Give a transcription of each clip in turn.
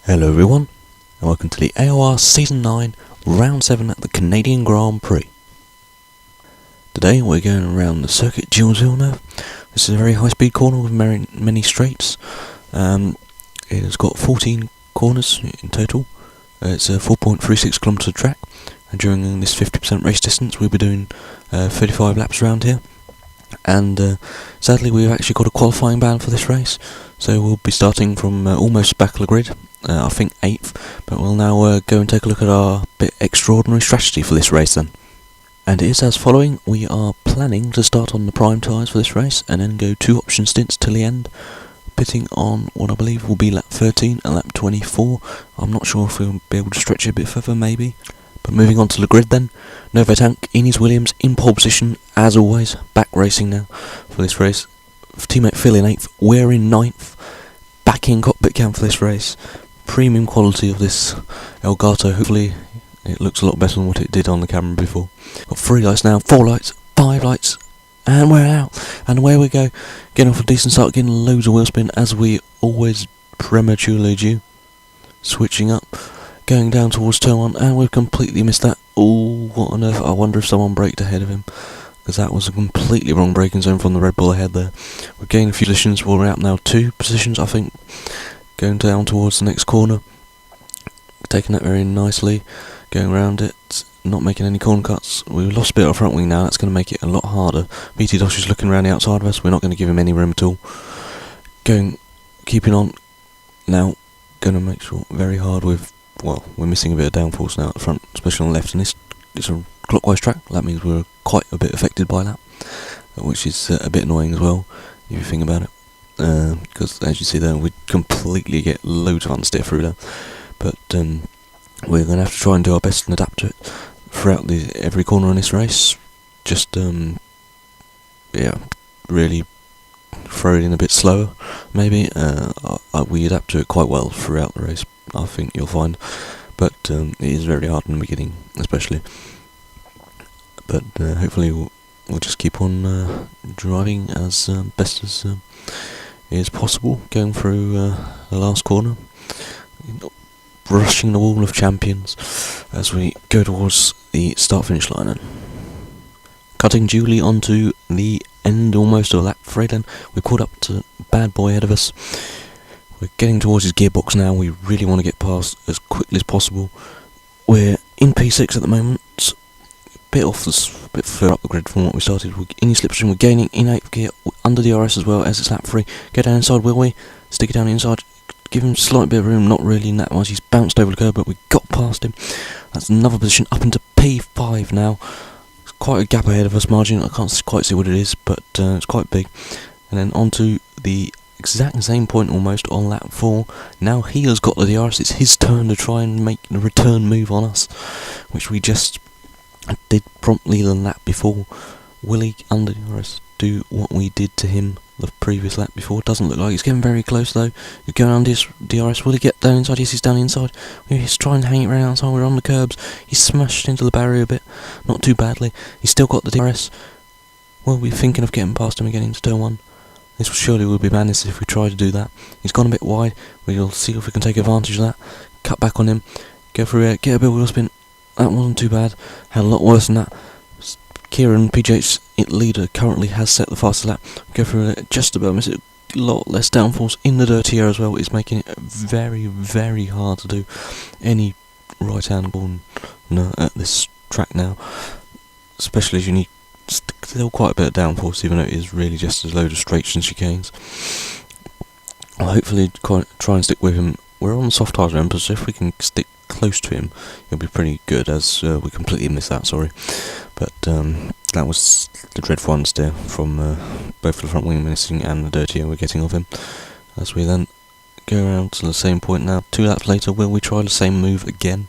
Hello everyone, and welcome to the AOR Season 9, Round 7 at the Canadian Grand Prix. Today we're going around the circuit Gilles Villeneuve. This is a very high speed corner with many straights. It has got 14 corners in total. It's a 4.36 kilometre track, and during this 50% race distance we'll be doing 35 laps around here. And sadly we've actually got a qualifying ban for this race, so we'll be starting from almost back of the grid. I think 8th, but we'll now go and take a look at our bit extraordinary strategy for this race then. And it is as following: we are planning to start on the prime tyres for this race and then go 2 option stints till the end, pitting on what I believe will be lap 13 and lap 24. I'm not sure if we'll be able to stretch it a bit further maybe. But moving on to the grid then, Norway Tank, Ines Williams in pole position as always, back racing now for this race. Teammate Phil in 8th, we're in 9th, back in cockpit cam for this race. Premium quality of this Elgato, hopefully it looks a lot better than what it did on the camera before. Got 3 lights now, 4 lights, 5 lights, and we're out. And away we go, getting off a decent start, getting loads of wheel spin as we always prematurely do. Switching up, going down towards turn 1, and we've completely missed that. Oh, what on earth, I wonder if someone braked ahead of him, because that was a completely wrong braking zone from the Red Bull ahead there. We're gaining a few positions, we're out now 2 positions I think. Going down towards the next corner, taking that very nicely, going around it, not making any corner cuts. We've lost a bit of front wing now, that's going to make it a lot harder. BT Dosh is looking around the outside of us, we're not going to give him any room at all. Keeping on, now going to make sure very hard with, well, we're missing a bit of downforce now at the front, especially on the left, and it's a clockwise track, that means we're quite a bit affected by that, which is a bit annoying as well, if you think about it. Because as you see there, we completely get loads of unsteer through there, but we're going to have to try and do our best and adapt to it throughout every corner in this race. Just really throw it in a bit slower maybe. We adapt to it quite well throughout the race, I think you'll find, but it is very hard in the beginning especially, but hopefully we'll just keep on driving as best as is possible, going through the last corner, rushing the wall of champions as we go towards the start-finish line. And cutting duly onto the end almost of lap 3 then, we caught up to Bad Boy ahead of us. We're getting towards his gearbox now, we really want to get past as quickly as possible. We're in P6 at the moment, bit further up the grid from what we started. We're in his slipstream, we're gaining in 8th gear, under the RS as well as it's lap 3. Get down inside, will we? Stick it down inside, give him a slight bit of room, not really in that much. He's bounced over the curb, but we got past him. That's another position up into P5 now. It's quite a gap ahead of us margin, I can't quite see what it is, but it's quite big. And then onto the exact same point almost on lap 4. Now he has got the DRS, it's his turn to try and make the return move on us, which we just did promptly the lap before. Will he, under the DRS, do what we did to him the previous lap before? Doesn't look like. He's getting very close though. He's going under his DRS. Will he get down inside? Yes, he's down inside. He's trying to hang it around outside. We're on the curbs. He's smashed into the barrier a bit. Not too badly. He's still got the DRS. Well, we're thinking of getting past him again into turn 1. This surely would be madness if we try to do that. He's gone a bit wide. We'll see if we can take advantage of that. Cut back on him. Go through it. Get a bit of wheel spin. That wasn't too bad. Had a lot worse than that. Kieran, PGH's leader, currently has set the fastest lap. Go through it, just about miss it. A lot less downforce in the dirty air as well. It's making it very, very hard to do any right-hand corner at this track now. Especially as you need still quite a bit of downforce, even though it is really just a load of straights and chicanes. I'll hopefully try and stick with him. We're on soft tyres, remember, so if we can stick close to him, it'll be pretty good, as we completely missed that, sorry. But that was the dreadful understeer from both the front wing missing and the dirty air we're getting of him. As we then go around to the same point now, 2 laps later, will we try the same move again?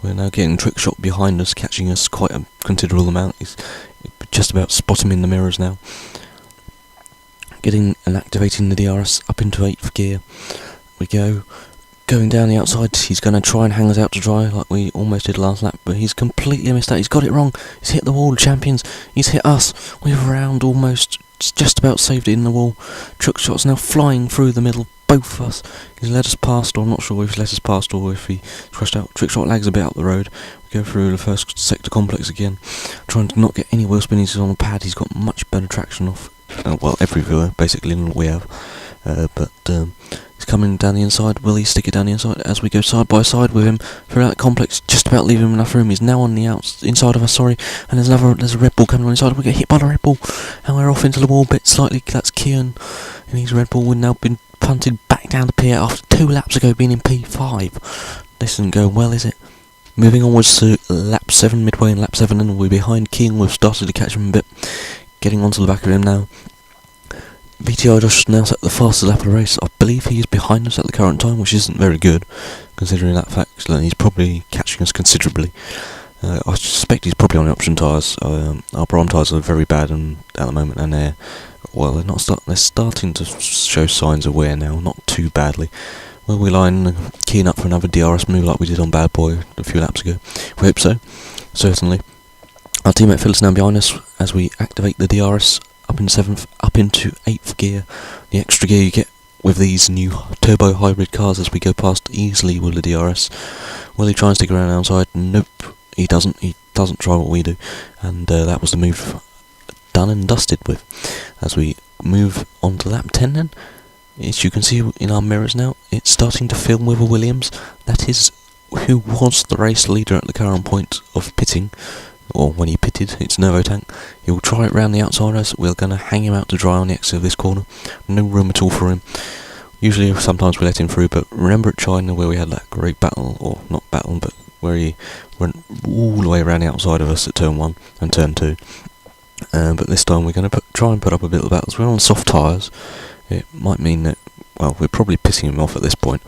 We're now getting trick shot behind us, catching us quite a considerable amount. He's just about spot him in the mirrors now. Getting and activating the DRS up into 8th gear. We go. Going down the outside, he's going to try and hang us out to dry like we almost did last lap, but he's completely missed that. He's got it wrong. He's hit the wall, champions. He's hit us. We've round almost just about saved it in the wall. Truck shots now flying through the middle, both of us. He's led us past, or I'm not sure if he's let us past or if he crashed out. Trickshot lags a bit out the road. We go through the first sector complex again, trying to not get any wheel spin. He's on the pad. He's got much better traction off, well, everywhere basically than we have. But he's coming down the inside. Will he stick it down the inside as we go side by side with him throughout the complex? Just about leaving him enough room. He's now on the inside of us, sorry. And there's a Red Bull coming on the inside. We get hit by the Red Bull, and we're off into the wall a bit slightly. That's Kian, and his Red Bull. We've now been punted back down the pier after 2 laps ago being in P5. This isn't going well, is it? Moving onwards to lap 7, midway in lap 7, and we're behind Kian. We've started to catch him a bit. Getting onto the back of him now. VTI just now set the fastest lap of the race. I believe he is behind us at the current time, which isn't very good, considering that fact. He's probably catching us considerably. I suspect he's probably on the option tyres. Our prime tyres are very bad at the moment, and they're starting to show signs of wear now, not too badly. Will we line keying up for another DRS move like we did on Bad Boy a few laps ago? We hope so, certainly. Our teammate Phil's now behind us as we activate the DRS up in 7th, up into 8th gear. The extra gear you get with these new turbo hybrid cars as we go past easily with the DRS. Will he try and stick around outside? Nope, he doesn't. He doesn't try what we do, and that was the move done and dusted with. As we move on to lap 10 then, as you can see in our mirrors now, it's starting to film with a Williams. That is who was the race leader at the current point of pitting, or when he pitted. It's Nervo Tank. He'll try it round the outside us. We're going to hang him out to dry on the exit of this corner. No room at all for him. Usually, sometimes we let him through, but remember at China where we had that great battle, or not battle, but where he went all the way around the outside of us at turn 1 and turn 2. But this time we're going to try and put up a bit of battles. We're on soft tyres. It might mean that, well, we're probably pissing him off at this point.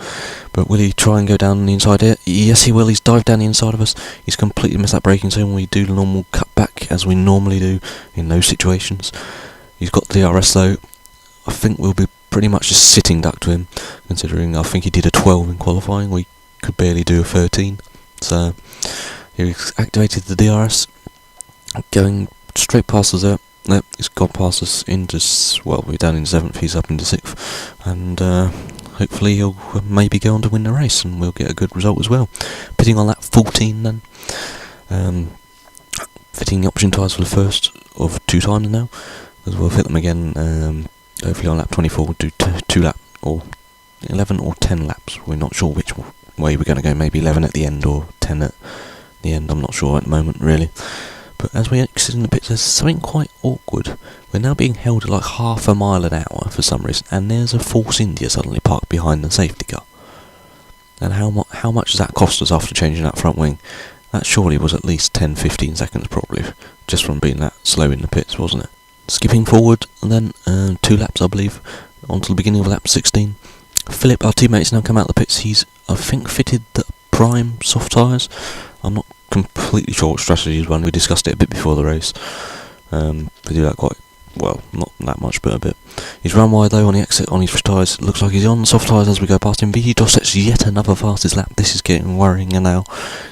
But will he try and go down the inside here? Yes, he will. He's dived down the inside of us. He's completely missed that braking zone. We do the normal cutback as we normally do in those situations. He's got the DRS though. I think we'll be pretty much just sitting duck to him, considering I think he did a 12 in qualifying. We could barely do a 13. So he's activated the DRS, going straight past us there. Nope, he's gone past us into, well, we're down in 7th, he's up into 6th, and hopefully he'll maybe go on to win the race, and we'll get a good result as well. Pitting on lap 14 then, fitting the option tyres for the first of 2 times now, as we'll fit them again, hopefully on lap 24 we'll do 2 lap, or 11 or 10 laps, we're not sure which way we're going to go, maybe 11 at the end or 10 at the end, I'm not sure at the moment really. But as we exit in the pits, there's something quite awkward. We're now being held at like half a mile an hour for some reason, and there's a Force India suddenly parked behind the safety car. And how much does that cost us after changing that front wing? That surely was at least 10-15 seconds probably, just from being that slow in the pits, wasn't it? Skipping forward, and then 2 laps I believe, onto the beginning of lap 16. Philip, our teammate's now come out of the pits. He's, I think, fitted the prime soft tyres. I'm not completely sure what strategy he's run. We discussed it a bit before the race. We do that quite well, not that much, but a bit. He's run wide though on the exit on his fresh tyres. Looks like he's on soft tyres as we go past him. VT Dos sets yet another fastest lap. This is getting worrying, and now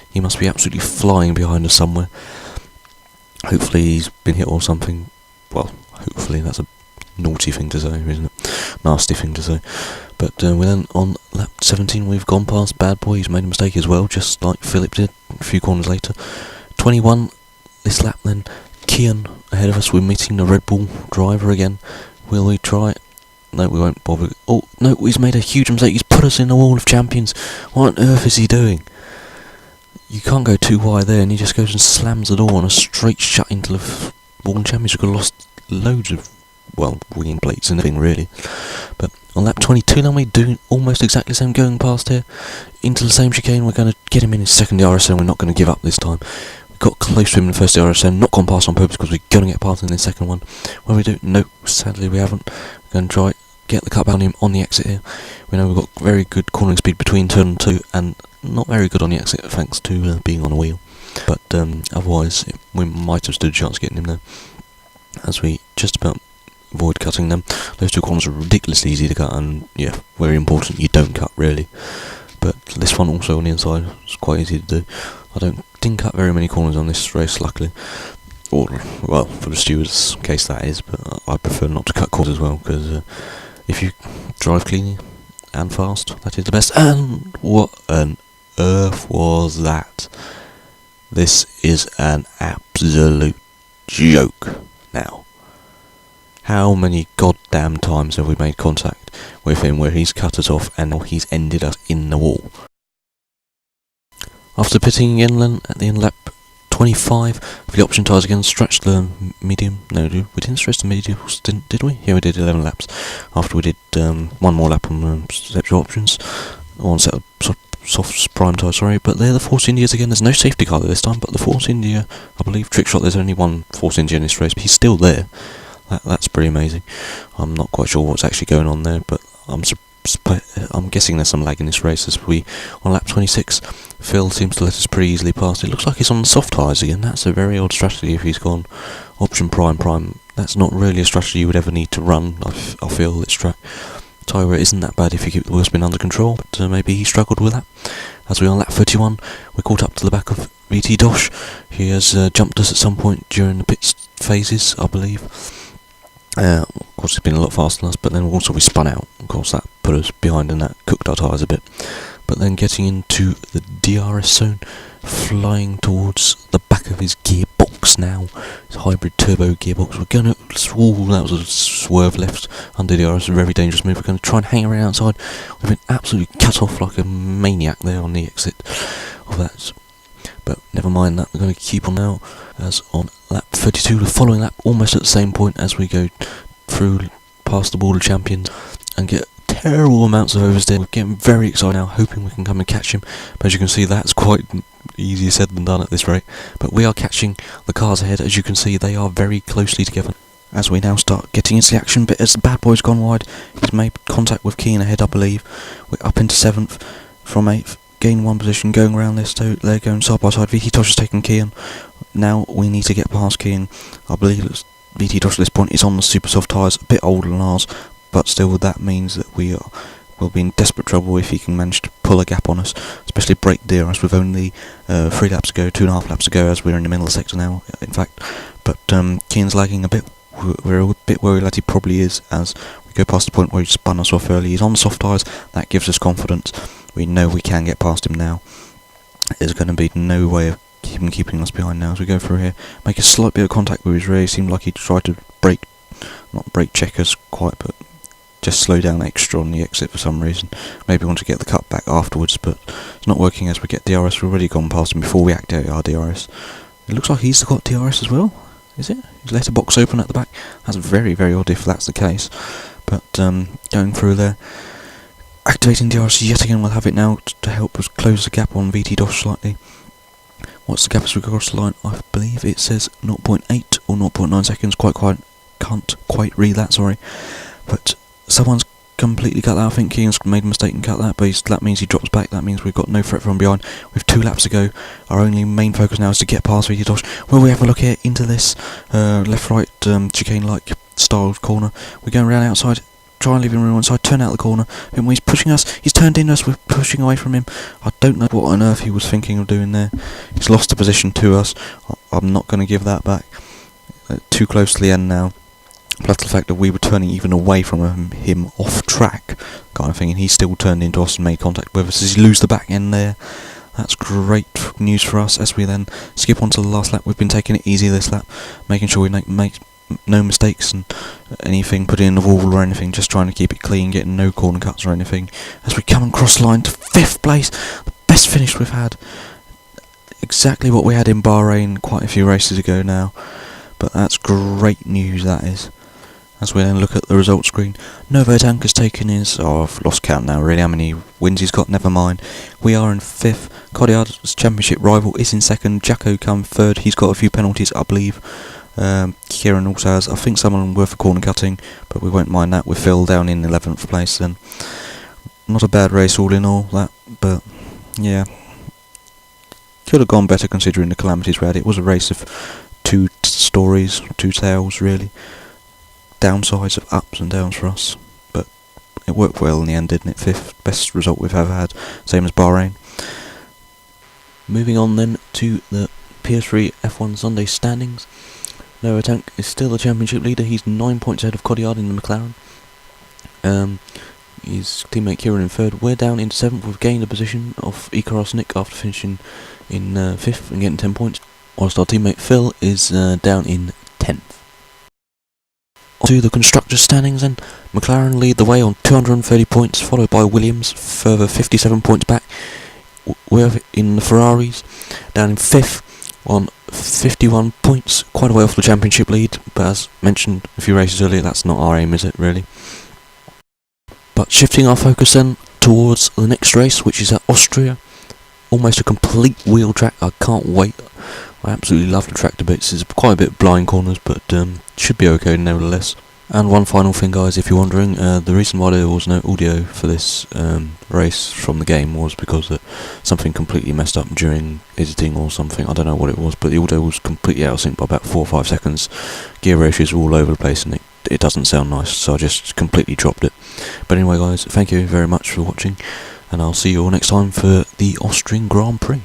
he must be absolutely flying behind us somewhere. Hopefully he's been hit or something. Well, hopefully, that's a naughty thing to say, isn't it? Nasty thing to say. But we're then on lap 17, we've gone past Bad Boy. He's made a mistake as well, just like Philip did a few corners later. 21, this lap then, Kian ahead of us. We're meeting the Red Bull driver again. Will we try it? No, we won't bother. Oh, no, he's made a huge mistake. He's put us in the wall of champions. What on earth is he doing? You can't go too wide there, and he just goes and slams the door on a straight shut into the wall of champions. We could have lost loads of, well, winging plates and everything really. But on lap 22 then we're doing almost exactly the same, going past here into the same chicane. We're going to get him in his second DRS zone. We're not going to give up this time. We got close to him in the first DRS zone, not gone past on purpose because we're going to get past him in the second one. When we do, no, sadly we haven't. We're going to try get the cut on him on the exit here. We know we've got very good cornering speed between turn 2 and not very good on the exit thanks to being on a wheel. But otherwise we might have stood a chance of getting him there. As we just about avoid cutting them. Those 2 corners are ridiculously easy to cut, and yeah, very important you don't cut really. But this one also on the inside is quite easy to do. I didn't cut very many corners on this race luckily, or well, for the stewards case that is, but I prefer not to cut corners as well, because if you drive cleanly and fast. That is the best. And what on earth was that? This is an absolute joke now. How many goddamn times have we made contact with him where he's cut us off and now he's ended us in the wall? After pitting again then, at the end of lap 25, for the option tyres again, stretched the medium. No, we didn't stretch the mediums, did we? Yeah, we did 11 laps. After we did one more lap on separate options, one set of soft prime tyres, sorry. But they're the Force Indias again. There's no safety car this time, but the Force India, I believe, trick shot. There's only one Force India in this race, but he's still there. That's pretty amazing. I'm not quite sure what's actually going on there, but I'm guessing there's some lag in this race as we, on lap 26, Phil seems to let us pretty easily past. It looks like he's on soft tyres again. That's a very odd strategy if he's gone option prime. That's not really a strategy you would ever need to run, I feel, this track. Tyre wear isn't that bad if you keep the wheel spin under control, but maybe he struggled with that. As we're on lap 31, we're caught up to the back of VT Dosh. He has jumped us at some point during the pit phases, I believe. Of course, he's been a lot faster than us, but then also we spun out. Of course, that put us behind and that cooked our tyres a bit. But then getting into the DRS zone, flying towards the back of his gearbox now. His hybrid turbo gearbox. We're going to... that was a swerve left under DRS, a very dangerous move. We're going to try and hang around outside. We've been absolutely cut off like a maniac there on the exit of that. But never mind that, we're going to keep on now, as on lap 32, the following lap, almost at the same point as we go through past the Border Champions and get terrible amounts of oversteer. We're getting very excited now, hoping we can come and catch him, but as you can see, that's quite easier said than done at this rate. But we are catching the cars ahead. As you can see, they are very closely together. As we now start getting into the action, but as the bad boy's gone wide, he's made contact with Keane ahead, I believe. We're up into 7th from 8th. Gain one position, going around this, so they're going side by side. VT Tosh has taken Keane. Now we need to get past Keane. I believe that VT Tosh at this point is on the super soft tyres, a bit older than ours, but still that means that we'll be in desperate trouble if he can manage to pull a gap on us, especially break DRS with only 3 laps to go, 2.5 laps to go, as we're in the middle of the sector now, in fact. But Keane's lagging a bit. We're a bit worried that he probably is, as we go past the point where he spun us off early. He's on soft tyres, that gives us confidence. We know we can get past him now. There's going to be no way of him keeping us behind now as we go through here. Make a slight bit of contact with his rear. Seemed like he tried to not brake check us quite, but just slow down extra on the exit for some reason. Maybe want to get the cut back afterwards, but it's not working as we get DRS. We've already gone past him before we activate our DRS. It looks like he's got DRS as well, is it? He's let a box open at the back. That's very, very odd if that's the case. But going through there, activating DRS yet again, we'll have it now to help us close the gap on VT Dosh slightly. What's the gap as we go across the line? I believe it says 0.8 or 0.9 seconds, can't quite read that, sorry. But someone's completely cut that. I think Keane's made a mistake and cut that, but that means he drops back. That means we've got no threat from behind. With 2 laps to go, our only main focus now is to get past VT Dosh. Will we have a look here into this left-right chicane-like style corner? We're going around outside. Try and leave him on side, turn out the corner. And when he's pushing us, he's turned in us, we're pushing away from him. I don't know what on earth he was thinking of doing there. He's lost the position to us. I'm not going to give that back. Too close to the end now. Plus the fact that we were turning even away from him off track kind of thing, and he still turned into us and made contact with us. As he lose the back end there, that's great news for us. As we then skip on to the last lap, we've been taking it easy this lap, making sure we make no mistakes and anything put in the wall or anything, just trying to keep it clean, getting no corner cuts or anything. As we come across the line to 5th place, the best finish we've had. Exactly what we had in Bahrain quite a few races ago now, but that's great news, that is. As we then look at the results screen, Novo Tank has taken his... I've lost count now really, how many wins he's got, never mind. We are in 5th, Codyard's championship rival is in 2nd, Jacko come 3rd, he's got a few penalties I believe. Kieran also has, I think, some of them were for corner cutting, but we won't mind that, with Phil down in 11th place then. Not a bad race all in all, that, but yeah. Could have gone better considering the calamities we had. It was a race of 2 stories, 2 tales really. Downsides of ups and downs for us, but it worked well in the end, didn't it? 5th, best result we've ever had, same as Bahrain. Moving on then to the PS3 F1 Sunday standings. Noah Tank is still the championship leader. He's 9 points ahead of Codyard in the McLaren. his teammate Kieran in third. We're down in seventh. We've gained a position off Ikaros Nick after finishing in fifth and getting 10 points, whilst our teammate Phil is down in 10th. To the constructors' standings then. McLaren lead the way on 230 points, followed by Williams, further 57 points back. We're in the Ferraris, down in 5th on 51 points, quite a way off the championship lead, but as mentioned a few races earlier, that's not our aim, is it, really? But shifting our focus then towards the next race, which is at Austria. Almost a complete wheel track, I can't wait. I absolutely love the track to bits. It's quite a bit of blind corners, but should be okay nevertheless. And one final thing, guys, if you're wondering, the reason why there was no audio for this race from the game was because something completely messed up during editing or something. I don't know what it was, but the audio was completely out of sync by about 4 or 5 seconds. Gear ratios were all over the place, and it doesn't sound nice, so I just completely dropped it. But anyway, guys, thank you very much for watching, and I'll see you all next time for the Austrian Grand Prix.